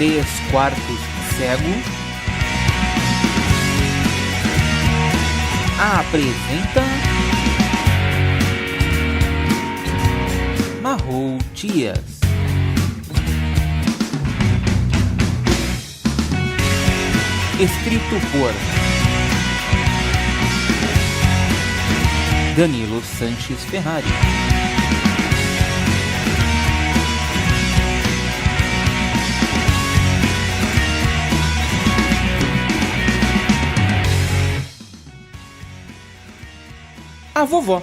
3/4 cego, apresenta Marrou Dias. Escrito por Danilo Sanches Ferrari. A vovó.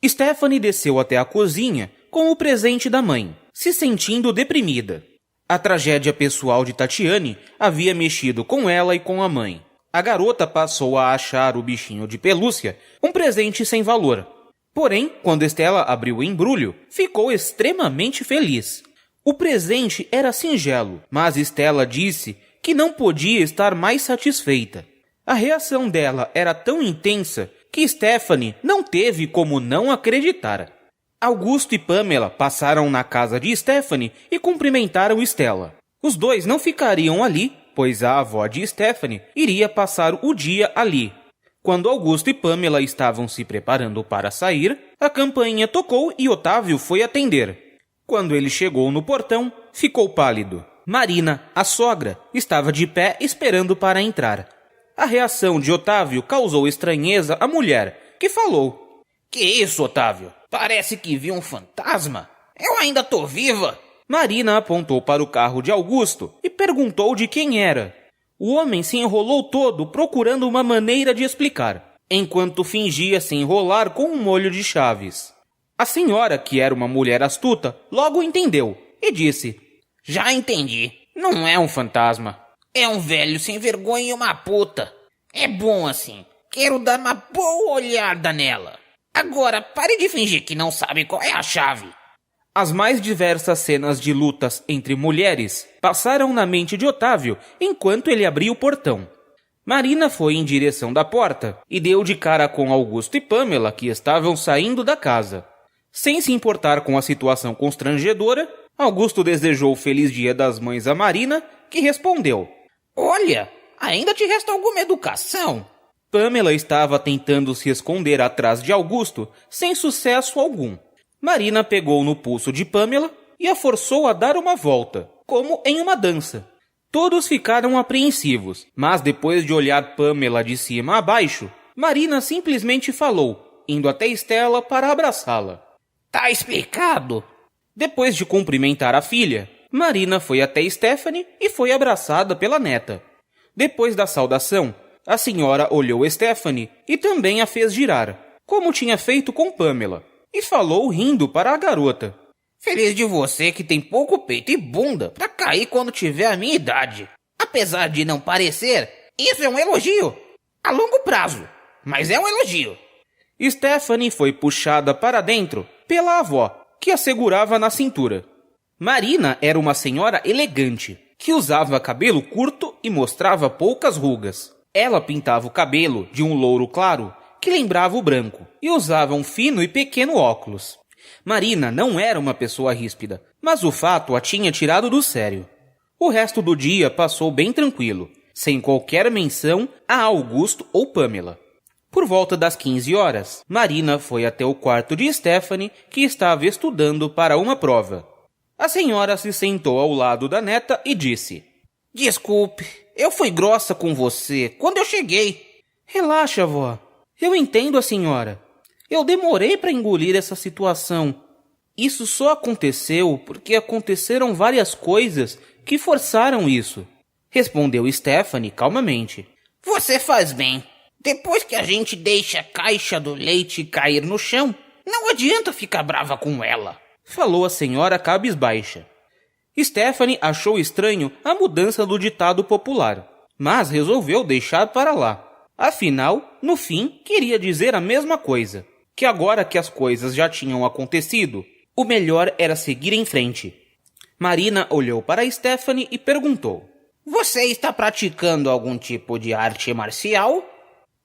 Stephanie desceu até a cozinha com o presente da mãe, se sentindo deprimida. A tragédia pessoal de Tatiane havia mexido com ela e com a mãe. A garota passou a achar o bichinho de pelúcia um presente sem valor. Porém, quando Estela abriu o embrulho, ficou extremamente feliz. O presente era singelo, mas Estela disse que não podia estar mais satisfeita. A reação dela era tão intensa que Stephanie não teve como não acreditar. Augusto e Pamela passaram na casa de Stephanie e cumprimentaram Estela. Os dois não ficariam ali, pois a avó de Stephanie iria passar o dia ali. Quando Augusto e Pamela estavam se preparando para sair, a campainha tocou e Otávio foi atender. Quando ele chegou no portão, ficou pálido. Marina, a sogra, estava de pé esperando para entrar. A reação de Otávio causou estranheza à mulher, que falou: "Que isso, Otávio? Parece que vi um fantasma. Eu ainda tô viva." Marina apontou para o carro de Augusto e perguntou de quem era. O homem se enrolou todo procurando uma maneira de explicar, enquanto fingia se enrolar com um molho de chaves. A senhora, que era uma mulher astuta, logo entendeu e disse: "Já entendi. Não é um fantasma. É um velho sem vergonha e uma puta. É bom assim. Quero dar uma boa olhada nela. Agora, pare de fingir que não sabe qual é a chave." As mais diversas cenas de lutas entre mulheres passaram na mente de Otávio enquanto ele abria o portão. Marina foi em direção da porta e deu de cara com Augusto e Pamela, que estavam saindo da casa. Sem se importar com a situação constrangedora, Augusto desejou Feliz Dia das Mães a Marina, que respondeu: "Olha, ainda te resta alguma educação." Pamela estava tentando se esconder atrás de Augusto, sem sucesso algum. Marina pegou no pulso de Pamela e a forçou a dar uma volta, como em uma dança. Todos ficaram apreensivos, mas depois de olhar Pamela de cima a baixo, Marina simplesmente falou, indo até Estela para abraçá-la: "Tá explicado." Depois de cumprimentar a filha, Marina foi até Stephanie e foi abraçada pela neta. Depois da saudação, a senhora olhou Stephanie e também a fez girar, como tinha feito com Pamela, e falou rindo para a garota: "Feliz de você que tem pouco peito e bunda pra cair quando tiver a minha idade. Apesar de não parecer, isso é um elogio. A longo prazo, mas é um elogio." Stephanie foi puxada para dentro pela avó, que a segurava na cintura. Marina era uma senhora elegante, que usava cabelo curto e mostrava poucas rugas. Ela pintava o cabelo de um louro claro, que lembrava o branco, e usava um fino e pequeno óculos. Marina não era uma pessoa ríspida, mas o fato a tinha tirado do sério. O resto do dia passou bem tranquilo, sem qualquer menção a Augusto ou Pamela. Por volta das 15 horas, Marina foi até o quarto de Stephanie, que estava estudando para uma prova. A senhora se sentou ao lado da neta e disse: "Desculpe, eu fui grossa com você quando eu cheguei." "Relaxa, vó. Eu entendo a senhora. Eu demorei para engolir essa situação. Isso só aconteceu porque aconteceram várias coisas que forçaram isso", respondeu Stephanie calmamente. "Você faz bem. Depois que a gente deixa a caixa do leite cair no chão, não adianta ficar brava com ela", falou a senhora cabisbaixa. Stephanie achou estranho a mudança do ditado popular, mas resolveu deixar para lá. Afinal, no fim, queria dizer a mesma coisa, que agora que as coisas já tinham acontecido, o melhor era seguir em frente. Marina olhou para Stephanie e perguntou: "Você está praticando algum tipo de arte marcial?"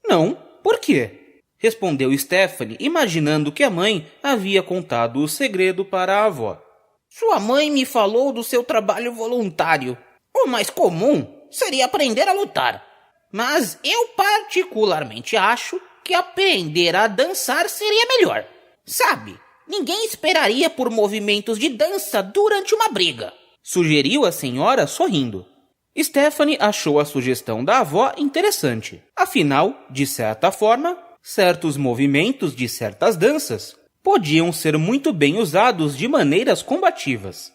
"Não, por quê?", respondeu Stephanie, imaginando que a mãe havia contado o segredo para a avó. Sua mãe me falou do seu trabalho voluntário. O mais comum seria aprender a lutar. Mas eu particularmente acho que aprender a dançar seria melhor. Sabe, ninguém esperaria por movimentos de dança durante uma briga. Sugeriu a senhora sorrindo. Stephanie achou a sugestão da avó interessante. Afinal, de certa forma, certos movimentos de certas danças podiam ser muito bem usados de maneiras combativas.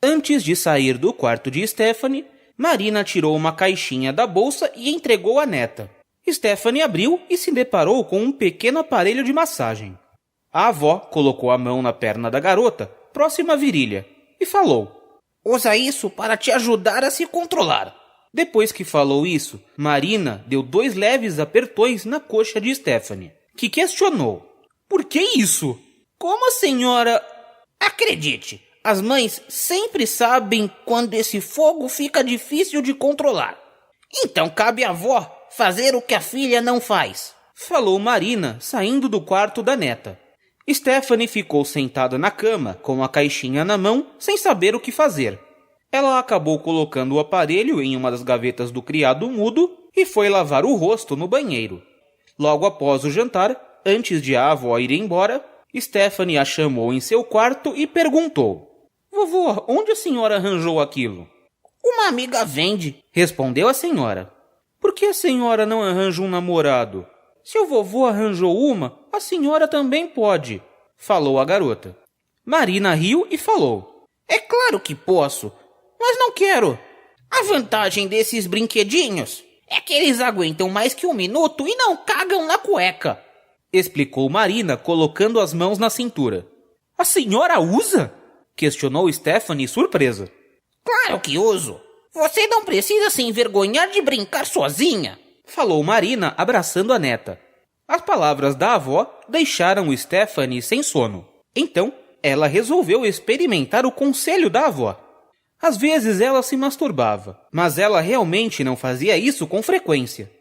Antes de sair do quarto de Stephanie, Marina tirou uma caixinha da bolsa e entregou à neta. Stephanie abriu e se deparou com um pequeno aparelho de massagem. A avó colocou a mão na perna da garota, próxima à virilha, e falou: Usa isso para te ajudar a se controlar. Depois que falou isso, Marina deu 2 leves apertões na coxa de Stephanie, que questionou: Por que isso? Como a senhora... Acredite, as mães sempre sabem quando esse fogo fica difícil de controlar. Então cabe à avó fazer o que a filha não faz, falou Marina, saindo do quarto da neta. Stephanie ficou sentada na cama, com a caixinha na mão, sem saber o que fazer. Ela acabou colocando o aparelho em uma das gavetas do criado mudo e foi lavar o rosto no banheiro. Logo após o jantar, antes de a avó ir embora, Stephanie a chamou em seu quarto e perguntou: Vovó, onde a senhora arranjou aquilo? Uma amiga vende, respondeu a senhora. Por que a senhora não arranja um namorado? Se o vovô arranjou uma, a senhora também pode, falou a garota. Marina riu e falou: É claro que posso, mas não quero. A vantagem desses brinquedinhos é que eles aguentam mais que 1 minuto e não cagam na cueca, explicou Marina, colocando as mãos na cintura. A senhora usa? Questionou Stephanie, surpresa. Claro que uso. Você não precisa se envergonhar de brincar sozinha, falou Marina, abraçando a neta. As palavras da avó deixaram Stephanie sem sono. Então, ela resolveu experimentar o conselho da avó. Às vezes ela se masturbava, mas ela realmente não fazia isso com frequência.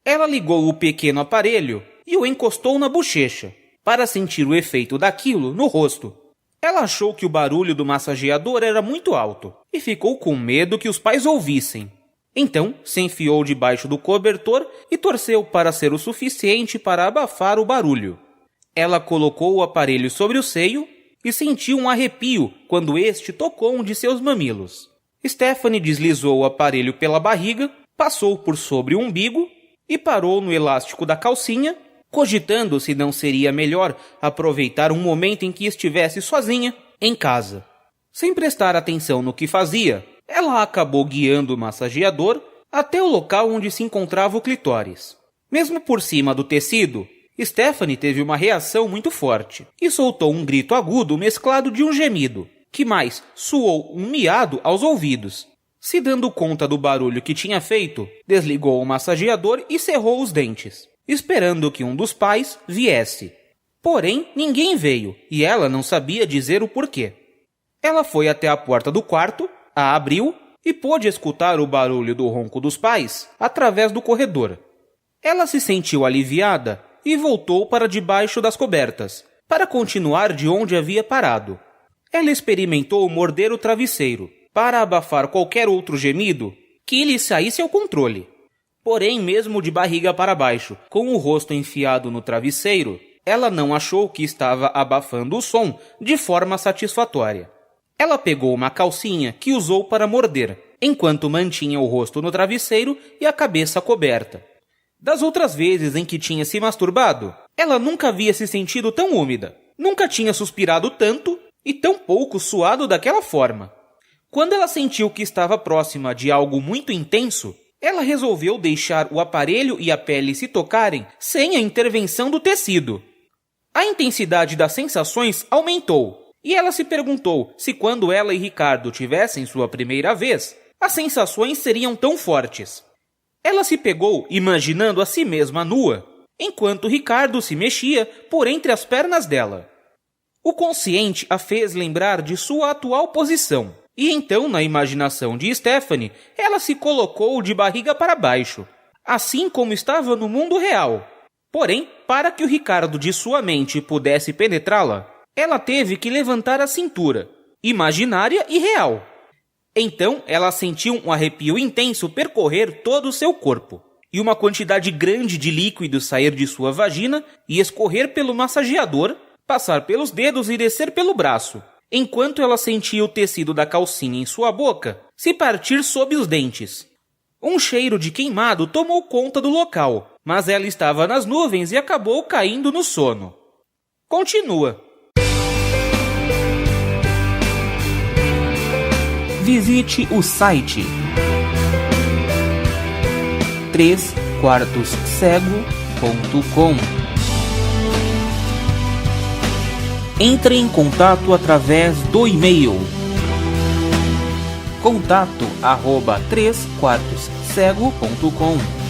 Ela ligou o pequeno aparelho e o encostou na bochecha, para sentir o efeito daquilo no rosto. Ela achou que o barulho do massageador era muito alto e ficou com medo que os pais ouvissem. Então, se enfiou debaixo do cobertor e torceu para ser o suficiente para abafar o barulho. Ela colocou o aparelho sobre o seio e sentiu um arrepio quando este tocou um de seus mamilos. Stephanie deslizou o aparelho pela barriga, passou por sobre o umbigo e parou no elástico da calcinha, cogitando se não seria melhor aproveitar um momento em que estivesse sozinha, em casa. Sem prestar atenção no que fazia, ela acabou guiando o massageador até o local onde se encontrava o clitóris. Mesmo por cima do tecido, Stephanie teve uma reação muito forte e soltou um grito agudo mesclado de um gemido, que mais soou um miado aos ouvidos. Se dando conta do barulho que tinha feito, desligou o massageador e cerrou os dentes, esperando que um dos pais viesse. Porém, ninguém veio e ela não sabia dizer o porquê. Ela foi até a porta do quarto, a abriu e pôde escutar o barulho do ronco dos pais através do corredor. Ela se sentiu aliviada e voltou para debaixo das cobertas, para continuar de onde havia parado. Ela experimentou morder o travesseiro, para abafar qualquer outro gemido que lhe saísse ao controle. Porém, mesmo de barriga para baixo, com o rosto enfiado no travesseiro, ela não achou que estava abafando o som de forma satisfatória. Ela pegou uma calcinha que usou para morder, enquanto mantinha o rosto no travesseiro e a cabeça coberta. Das outras vezes em que tinha se masturbado, ela nunca havia se sentido tão úmida, nunca tinha suspirado tanto e tão pouco suado daquela forma. Quando ela sentiu que estava próxima de algo muito intenso, ela resolveu deixar o aparelho e a pele se tocarem sem a intervenção do tecido. A intensidade das sensações aumentou, e ela se perguntou se quando ela e Ricardo tivessem sua primeira vez, as sensações seriam tão fortes. Ela se pegou imaginando a si mesma nua, enquanto Ricardo se mexia por entre as pernas dela. O consciente a fez lembrar de sua atual posição, e então, na imaginação de Stephanie, ela se colocou de barriga para baixo, assim como estava no mundo real. Porém, para que o Ricardo de sua mente pudesse penetrá-la, ela teve que levantar a cintura, imaginária e real. Então ela sentiu um arrepio intenso percorrer todo o seu corpo, e uma quantidade grande de líquido sair de sua vagina e escorrer pelo massageador, passar pelos dedos e descer pelo braço, enquanto ela sentia o tecido da calcinha em sua boca se partir sob os dentes. Um cheiro de queimado tomou conta do local, mas ela estava nas nuvens e acabou caindo no sono. Continua. Visite o site 3quartoscego.com. Entre em contato através do e-mail contato@3quartoscego.com.